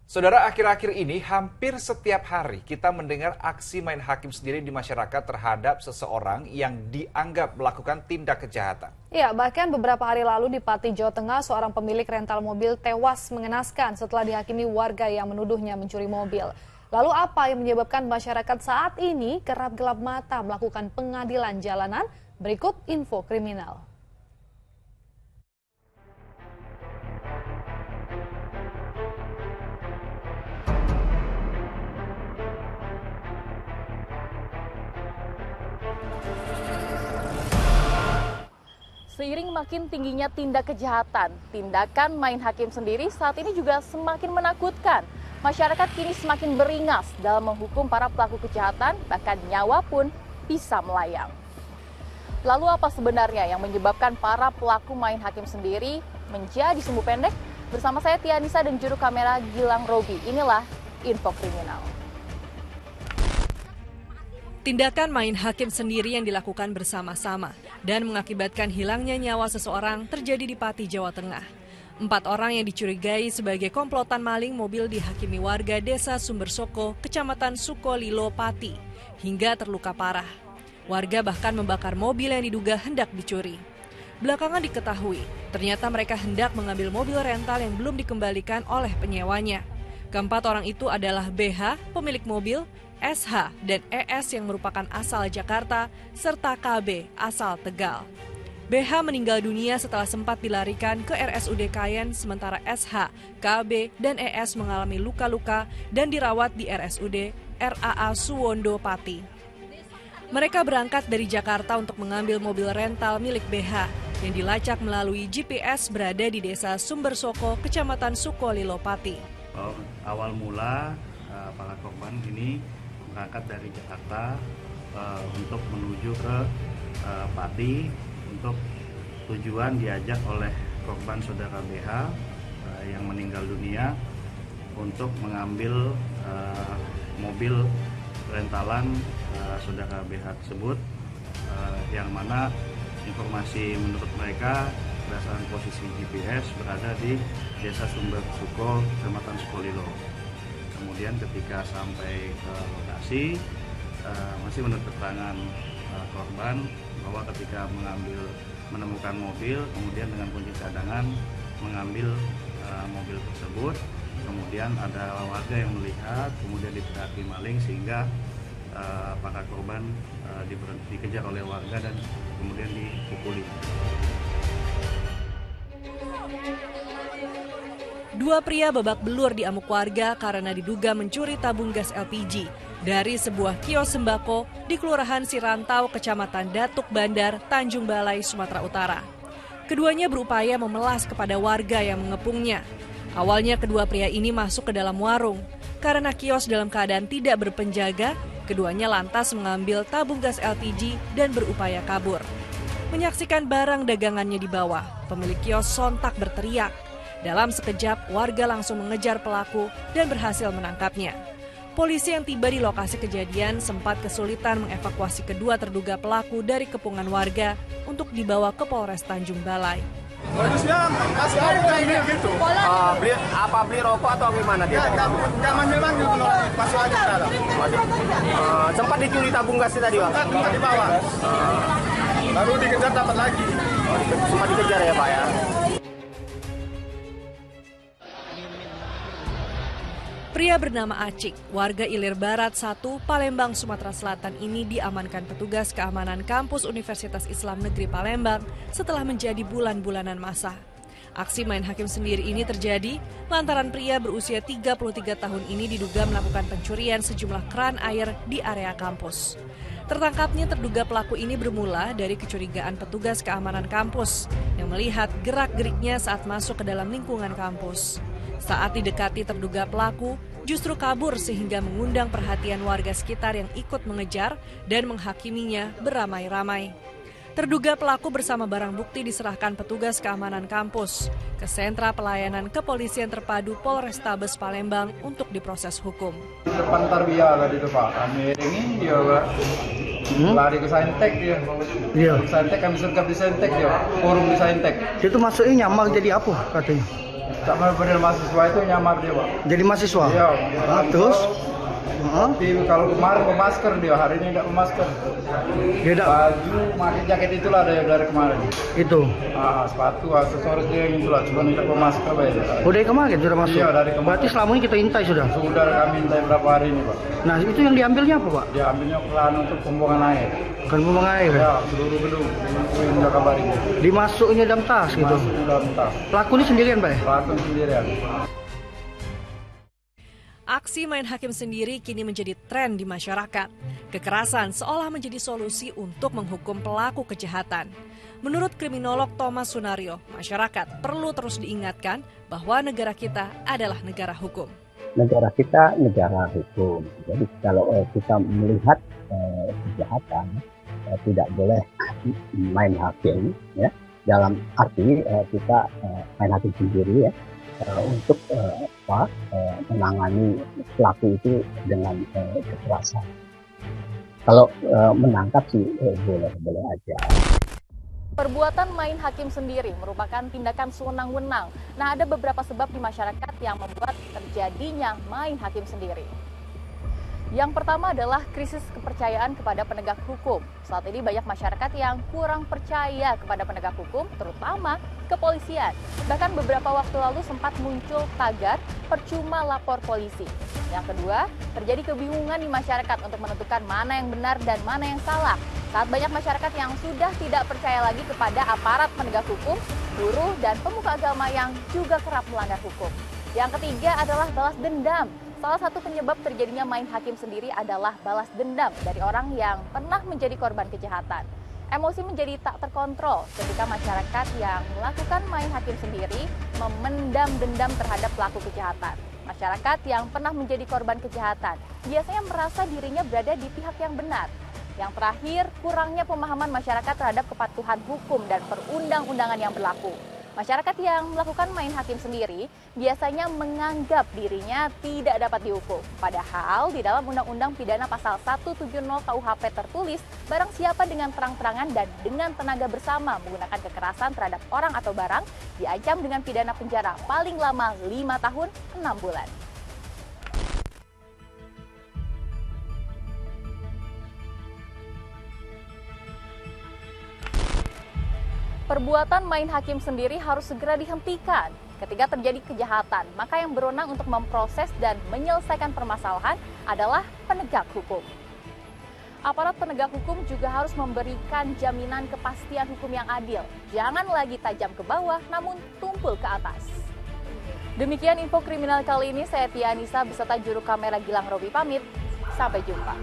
Saudara, akhir-akhir ini hampir setiap hari kita mendengar aksi main hakim sendiri di masyarakat terhadap seseorang yang dianggap melakukan tindak kejahatan. Ya, bahkan beberapa hari lalu di Pati, Jawa Tengah, seorang pemilik rental mobil tewas mengenaskan setelah dihakimi warga yang menuduhnya mencuri mobil. Lalu apa yang menyebabkan masyarakat saat ini kerap gelap mata melakukan pengadilan jalanan? Berikut info kriminal. Seiring makin tingginya tindak kejahatan, tindakan main hakim sendiri saat ini juga semakin menakutkan. Masyarakat kini semakin beringas dalam menghukum para pelaku kejahatan, bahkan nyawa pun bisa melayang. Lalu apa sebenarnya yang menyebabkan para pelaku main hakim sendiri menjadi sumbu pendek? Bersama saya Tianisa dan juru kamera Gilang Robi, inilah info kriminal. Tindakan main hakim sendiri yang dilakukan bersama-sama dan mengakibatkan hilangnya nyawa seseorang terjadi di Pati, Jawa Tengah. 4 orang yang dicurigai sebagai komplotan maling mobil dihakimi warga desa Sumbersoko, Kecamatan Sukolilo, Pati, hingga terluka parah. Warga bahkan membakar mobil yang diduga hendak dicuri. Belakangan diketahui, ternyata mereka hendak mengambil mobil rental yang belum dikembalikan oleh penyewanya. Keempat orang itu adalah BH, pemilik mobil, SH dan ES yang merupakan asal Jakarta, serta KB asal Tegal. BH meninggal dunia setelah sempat dilarikan ke RSUD Kayen, sementara SH, KB, dan ES mengalami luka-luka dan dirawat di RSUD RAA Suwondo, Pati. Mereka berangkat dari Jakarta untuk mengambil mobil rental milik BH yang dilacak melalui GPS berada di desa Sumbersoko, Kecamatan Sukolilo, Pati. Awal mula para korban ini berangkat dari Jakarta untuk menuju ke Pati untuk tujuan diajak oleh korban saudara BH yang meninggal dunia untuk mengambil mobil rentalan saudara BH tersebut, yang mana informasi menurut mereka berdasarkan posisi GPS berada di desa Sumbersuko, Kecamatan Sukolilo. Kemudian ketika sampai ke lokasi, masih menurut keterangan korban bahwa ketika menemukan mobil, kemudian dengan kunci cadangan mengambil mobil tersebut, kemudian ada warga yang melihat, kemudian diteriaki maling sehingga para korban dikejar oleh warga dan kemudian dipukuli. Dua pria babak belur diamuk warga karena diduga mencuri tabung gas LPG dari sebuah kios sembako di Kelurahan Sirantau, Kecamatan Datuk Bandar, Tanjung Balai, Sumatera Utara. Keduanya berupaya memelas kepada warga yang mengepungnya. Awalnya kedua pria ini masuk ke dalam warung. Karena kios dalam keadaan tidak berpenjaga, keduanya lantas mengambil tabung gas LPG dan berupaya kabur. Menyaksikan barang dagangannya dibawa, pemilik kios sontak berteriak. Dalam sekejap, warga langsung mengejar pelaku dan berhasil menangkapnya. Polisi yang tiba di lokasi kejadian sempat kesulitan mengevakuasi kedua terduga pelaku dari kepungan warga untuk dibawa ke Polres Tanjung Balai. Modusnya masih ada ini gitu. Beli rokok atau gimana dia? Nggak manggil-manggil kalau masuk aja ke dalam. Sempat dicuri tabung gas tadi, Pak? Tempat di bawah. Baru dikejar dapat lagi. Sempat dikejar ya, Pak ya? Pria bernama Acik, warga Ilir Barat 1, Palembang, Sumatera Selatan ini diamankan petugas keamanan kampus Universitas Islam Negeri Palembang setelah menjadi bulan-bulanan masa. Aksi main hakim sendiri ini terjadi lantaran pria berusia 33 tahun ini diduga melakukan pencurian sejumlah keran air di area kampus. Tertangkapnya terduga pelaku ini bermula dari kecurigaan petugas keamanan kampus yang melihat gerak-geriknya saat masuk ke dalam lingkungan kampus. Saat didekati terduga pelaku, justru kabur sehingga mengundang perhatian warga sekitar yang ikut mengejar dan menghakiminya beramai-ramai. Terduga pelaku bersama barang bukti diserahkan petugas keamanan kampus ke Sentra Pelayanan Kepolisian Terpadu Polrestabes Palembang untuk diproses hukum. Depan Tarbiyah tadi itu Pak, kami ini dia Pak. Lari ke Saintek dia. Iya. Saintek kami sergap di Saintek dia, forum di Saintek. Itu masuknya nyamal jadi apa katanya? Sama model mahasiswa itu nyamar dia, Pak. Jadi mahasiswa? Iya. Terus? Tapi kalau kemarin bermasker dia, hari ini tidak bermasker. Dia tidak. Baju, pakai jaket itulah dari kemarin. Itu? Sepatu, aksesoris dia yang itulah, cuma tidak bermasker. Oh, dari kemarin sudah masuk? Iya, dari kemarin. Berarti selama ini kita intai sudah? Sudah kami intai berapa hari ini, Pak. Nah, itu yang diambilnya apa, Pak? Diambilnya pelan untuk pembuangan air. Kan pembuangan air? Ya, seluruh gedung. Sudah kabarin. Dimasuknya dalam tas gitu? Masuk dalam tas. Pelaku ini sendirian, Pak? Pelaku sendirian. Aksi main hakim sendiri kini menjadi tren di masyarakat. Kekerasan seolah menjadi solusi untuk menghukum pelaku kejahatan. Menurut kriminolog Thomas Sunario, masyarakat perlu terus diingatkan bahwa negara kita adalah negara hukum. Negara kita negara hukum. Jadi kalau kita melihat kejahatan, tidak boleh main hakim, ya. Dalam arti kita main hakim sendiri, ya. Untuk menangani pelaku itu dengan kekerasan. Kalau menangkap sih boleh aja. Perbuatan main hakim sendiri merupakan tindakan sewenang-wenang. Nah, ada beberapa sebab di masyarakat yang membuat terjadinya main hakim sendiri. Yang pertama adalah krisis kepercayaan kepada penegak hukum. Saat ini banyak masyarakat yang kurang percaya kepada penegak hukum, terutama kepolisian. Bahkan beberapa waktu lalu sempat muncul tagar percuma lapor polisi. Yang kedua, terjadi kebingungan di masyarakat untuk menentukan mana yang benar dan mana yang salah. Saat banyak masyarakat yang sudah tidak percaya lagi kepada aparat penegak hukum, buruh, dan pemuka agama yang juga kerap melanggar hukum. Yang ketiga adalah balas dendam. Salah satu penyebab terjadinya main hakim sendiri adalah balas dendam dari orang yang pernah menjadi korban kejahatan. Emosi menjadi tak terkontrol ketika masyarakat yang melakukan main hakim sendiri memendam dendam terhadap pelaku kejahatan. Masyarakat yang pernah menjadi korban kejahatan biasanya merasa dirinya berada di pihak yang benar. Yang terakhir, kurangnya pemahaman masyarakat terhadap kepatuhan hukum dan perundang-undangan yang berlaku. Masyarakat yang melakukan main hakim sendiri biasanya menganggap dirinya tidak dapat dihukum. Padahal di dalam Undang-Undang Pidana Pasal 170 KUHP tertulis, barang siapa dengan terang-terangan dan dengan tenaga bersama menggunakan kekerasan terhadap orang atau barang, diancam dengan pidana penjara paling lama 5 tahun 6 bulan. Perbuatan main hakim sendiri harus segera dihentikan. Ketika terjadi kejahatan, maka yang berwenang untuk memproses dan menyelesaikan permasalahan adalah penegak hukum. Aparat penegak hukum juga harus memberikan jaminan kepastian hukum yang adil. Jangan lagi tajam ke bawah, namun tumpul ke atas. Demikian info kriminal kali ini, saya Tia Anissa beserta juru kamera Gilang Robi pamit. Sampai jumpa.